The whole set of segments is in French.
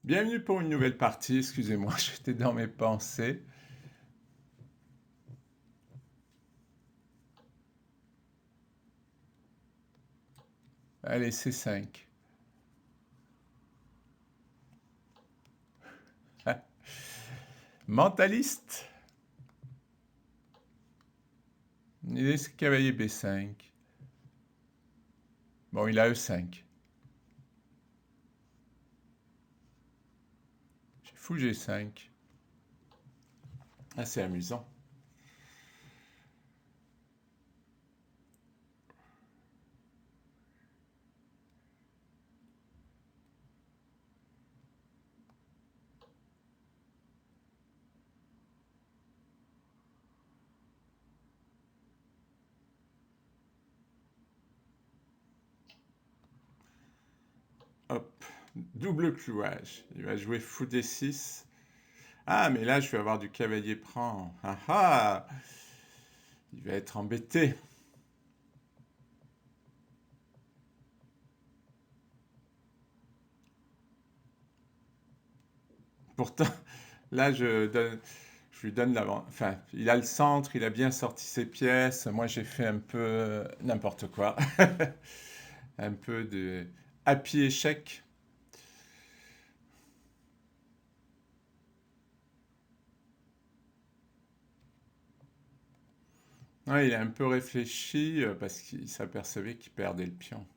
Bienvenue pour une nouvelle partie. Excusez-moi, j'étais dans mes pensées. Allez, C5. Mentaliste. Il est cavalier B5. Bon, il a E5. J'ai fou G5. Ah, c'est amusant. Hop. Double clouage. Il va jouer fou D6. Ah, mais là, je vais avoir du cavalier prend. Ah ah. Il va être embêté. Pourtant, là, je lui donne l'avant. Enfin, il a le centre, il a bien sorti ses pièces. Moi, j'ai fait un peu n'importe quoi. Un peu de happy échec. Ouais, il a un peu réfléchi parce qu'il s'apercevait qu'il perdait le pion.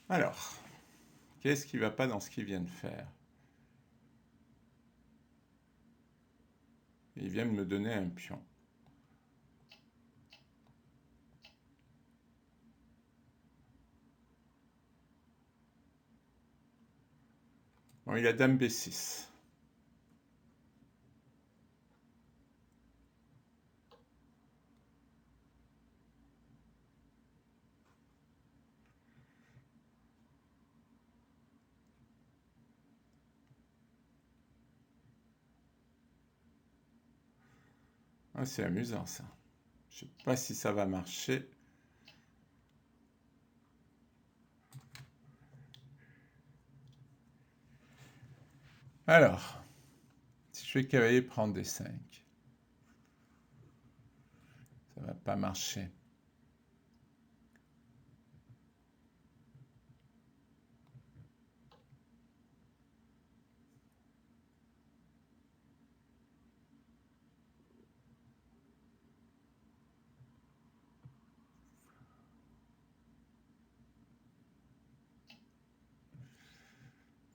Alors, qu'est-ce qui va pas dans ce qu'il vient de faire? Il vient de me donner un pion. Bon, il a dame B6. Ah, c'est amusant ça. Je sais pas si ça va marcher. Alors, si je fais cavalier prendre D5, ça va pas marcher.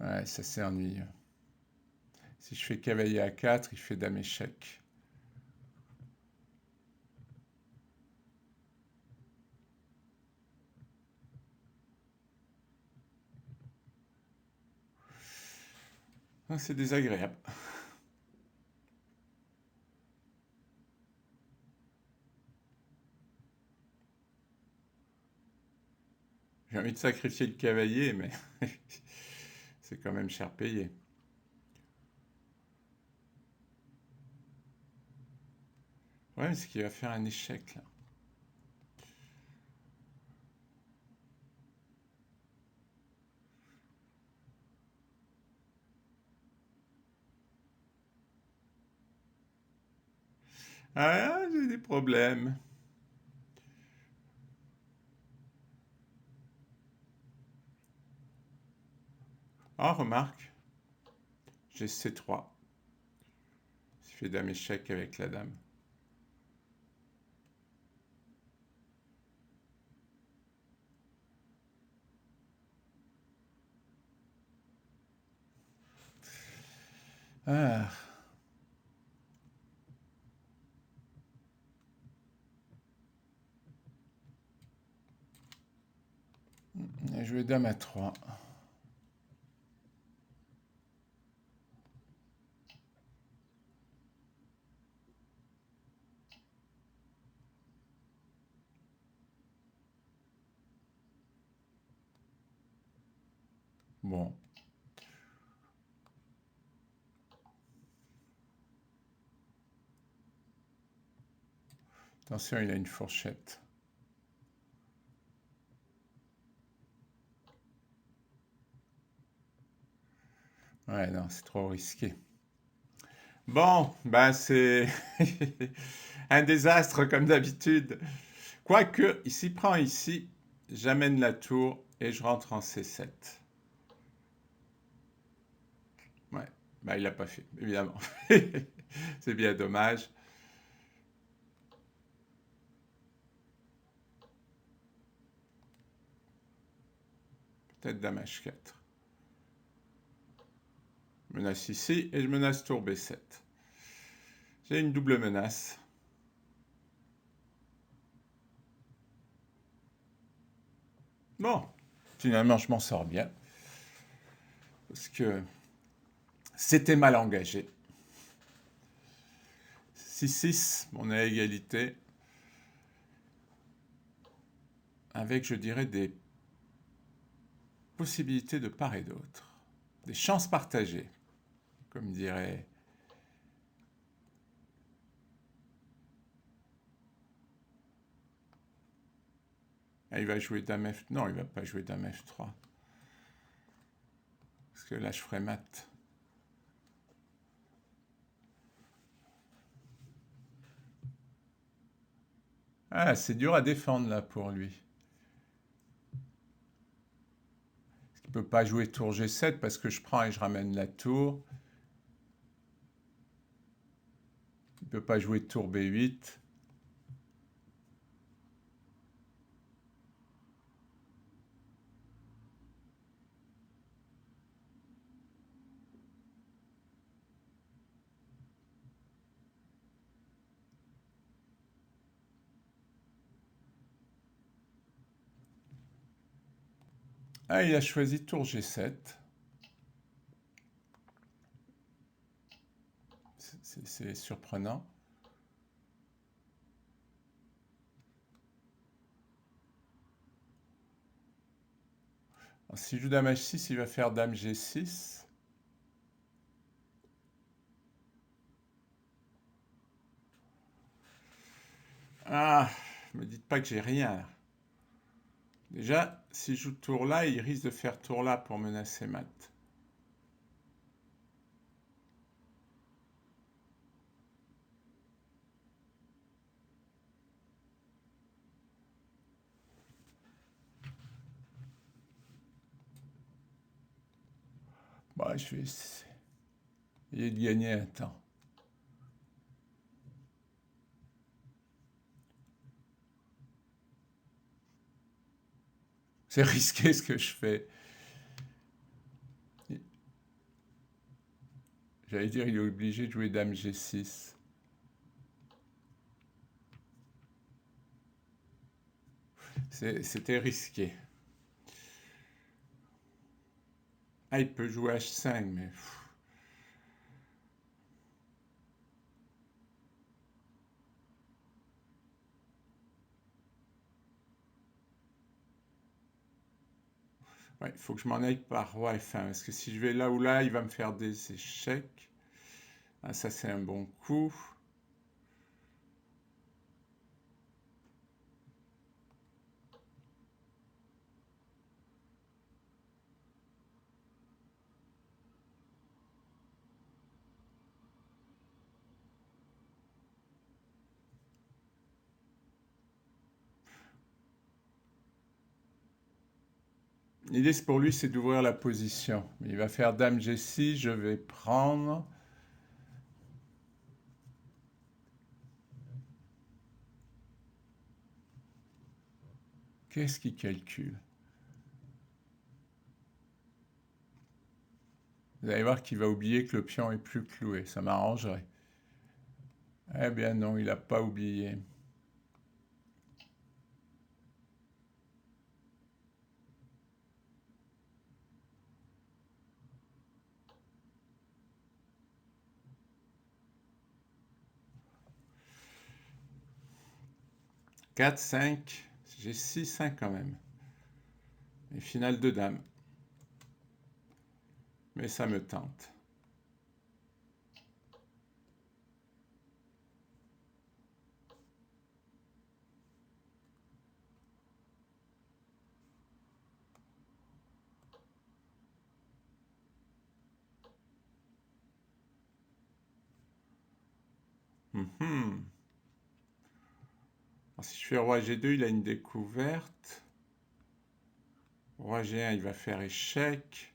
Ouais, ça c'est ennuyeux. Si je fais cavalier A4, il fait dame échec. Ah, c'est désagréable. J'ai envie de sacrifier le cavalier, mais c'est quand même cher payé. Ouais, c'est qu'il va faire un échec là. Ah, j'ai des problèmes. Ah, remarque, j'ai C3. Il fait dame échec avec la dame. Ah, il a joué dame à 3. Bon, Attention, il a une fourchette. Ouais, non, c'est trop risqué. Bon, ben c'est un désastre comme d'habitude. Quoique, il s'y prend ici, j'amène la tour et je rentre en C7. Ouais, ben il l'a pas fait, évidemment. C'est bien dommage. Peut-être dame H4. Menace ici et je menace tour B7. J'ai une double menace. Bon, finalement je m'en sors bien. Parce que c'était mal engagé. 6-6, on est à égalité. Avec, je dirais, des possibilités de part et d'autre. Des chances partagées, comme dirait. Ah, il va jouer dame F. Non, il va pas jouer dame F3. Parce que là, je ferai mat. Ah, c'est dur à défendre là pour lui. Il ne peut pas jouer tour G7 parce que je prends et je ramène la tour. Il ne peut pas jouer tour B8. Ah, il a choisi tour G7. C'est surprenant. Alors, s'il joue dame H6, il va faire dame G6. Ah, me dites pas que j'ai rien. Déjà, s'il joue tour là, il risque de faire tour là pour menacer mat. Bah, je vais essayer de gagner un temps. C'est risqué ce que je fais. J'allais dire, il est obligé de jouer dame G6. C'était risqué. Ah, il peut jouer H5, mais... Ouais, il faut que je m'en aille par roi F1, parce que si je vais là ou là, il va me faire des échecs. Ah, ça, c'est un bon coup. L'idée pour lui, c'est d'ouvrir la position. Il va faire dame G6, je vais prendre. Qu'est-ce qu'il calcule? Vous allez voir qu'il va oublier que le pion est plus cloué. Ça m'arrangerait. Eh bien non, il n'a pas oublié. « 4, 5. J'ai 6, 5 quand même. Et finale de dame. Mais ça me tente. Mhm. Alors, si je fais roi G2, il a une découverte. Roi G1, il va faire échec.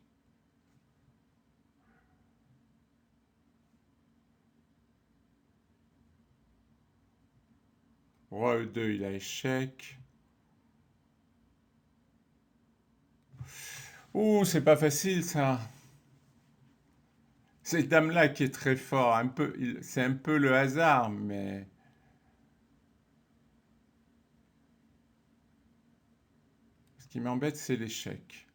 Roi E2, il a échec. Ouh, c'est pas facile ça. Cette dame-là qui est très fort, un peu, c'est un peu le hasard, mais ce qui m'embête, c'est l'échec.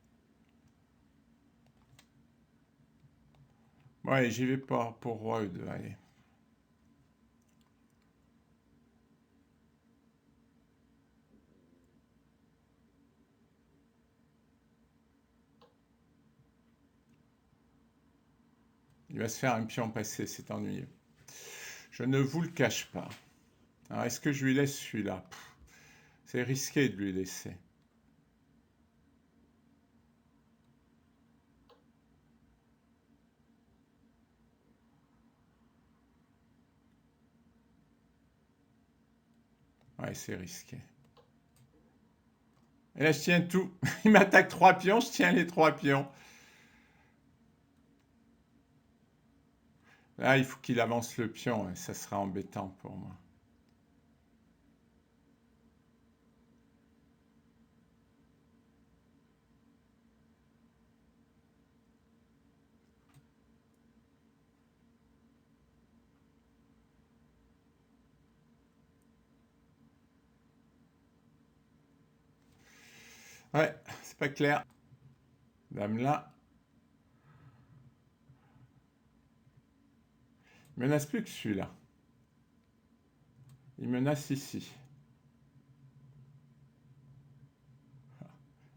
Ouais, j'y vais pas pour roi E2, allez. Il va se faire un pion passé, c'est ennuyeux. Je ne vous le cache pas. Alors, est-ce que je lui laisse celui-là? C'est risqué de lui laisser. Ouais, c'est risqué. Et là, je tiens tout. Il m'attaque 3 pions, je tiens les 3 pions. Là, il faut qu'il avance le pion, et ça sera embêtant pour moi. Ouais, c'est pas clair. Dame là. Il menace plus que celui-là. Il menace ici.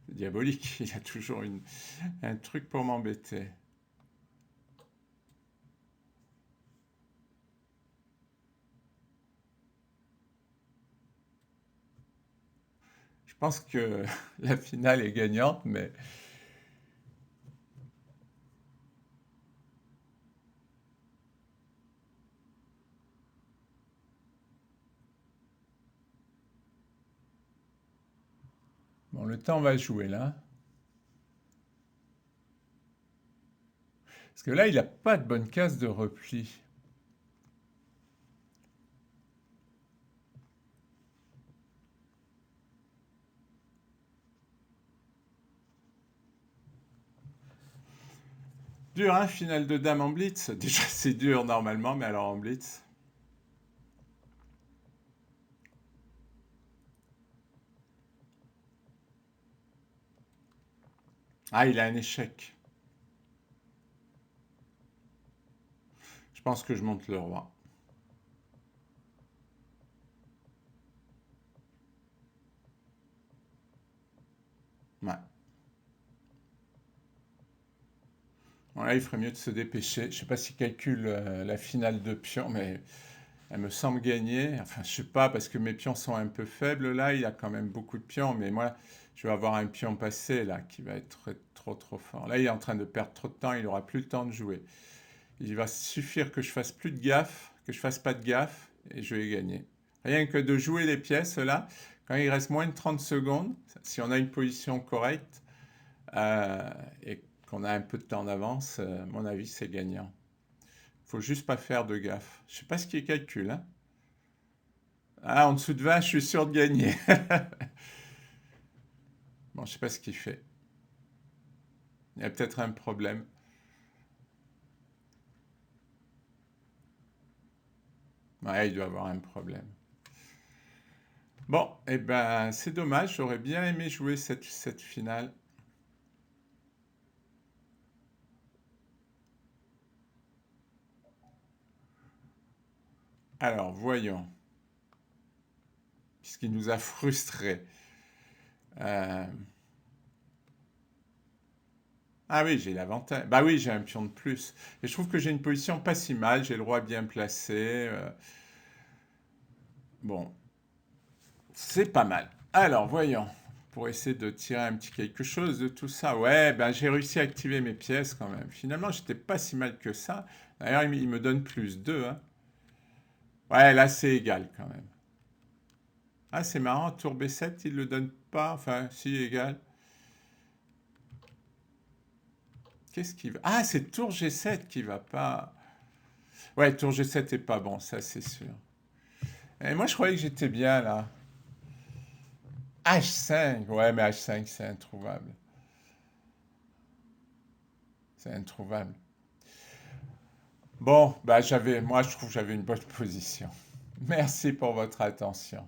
C'est diabolique. Il a toujours un truc pour m'embêter. Je pense que la finale est gagnante, mais bon, le temps va jouer là. Parce que là, il n'a pas de bonne case de repli. Dur, hein, finale de dame en blitz. Déjà, c'est dur normalement, mais alors en blitz. Ah, il a un échec. Je pense que je monte le roi. Ouais. Bon, là, il ferait mieux de se dépêcher. Je ne sais pas s'il calcule la finale de pion, mais elle me semble gagner. Enfin, je sais pas, parce que mes pions sont un peu faibles là. Il y a quand même beaucoup de pions, mais moi, je vais avoir un pion passé là qui va être trop trop fort. Là, il est en train de perdre trop de temps. Il n'aura plus le temps de jouer. Il va suffire que je fasse plus de gaffe, que je fasse pas de gaffe, et je vais gagner. Rien que de jouer les pièces là, quand il reste moins de 30 secondes, si on a une position correcte euh, et qu'on a un peu de temps d'avance, à mon avis, c'est gagnant. Faut juste pas faire de gaffe. Je sais pas ce qui est calcul, hein. Ah, en dessous de 20, je suis sûr de gagner. Bon, je sais pas ce qu'il fait. Il y a peut-être un problème. Ouais, il doit avoir un problème. Bon, eh ben, c'est dommage. J'aurais bien aimé jouer cette finale. Alors, voyons. Puisqu'il nous a frustrés. Euh, Ah oui, j'ai l'avantage. Bah oui, j'ai un pion de plus. Et je trouve que j'ai une position pas si mal. J'ai le roi bien placé. Bon, c'est pas mal. Alors, voyons. Pour essayer de tirer un petit quelque chose de tout ça. Ouais, ben j'ai réussi à activer mes pièces quand même. Finalement, j'étais pas si mal que ça. D'ailleurs, il me donne plus 2, hein. Ouais, là, c'est égal quand même. Ah, c'est marrant, tour B7, il le donne pas. Enfin, si, égal. Qu'est-ce qui va... Ah, c'est tour G7 qui va pas. Ouais, tour G7 est pas bon, ça, c'est sûr. Et moi, je croyais que j'étais bien, là. H5, ouais, mais H5, c'est introuvable. C'est introuvable. Bon, bah, moi, je trouve que j'avais une bonne position. Merci pour votre attention.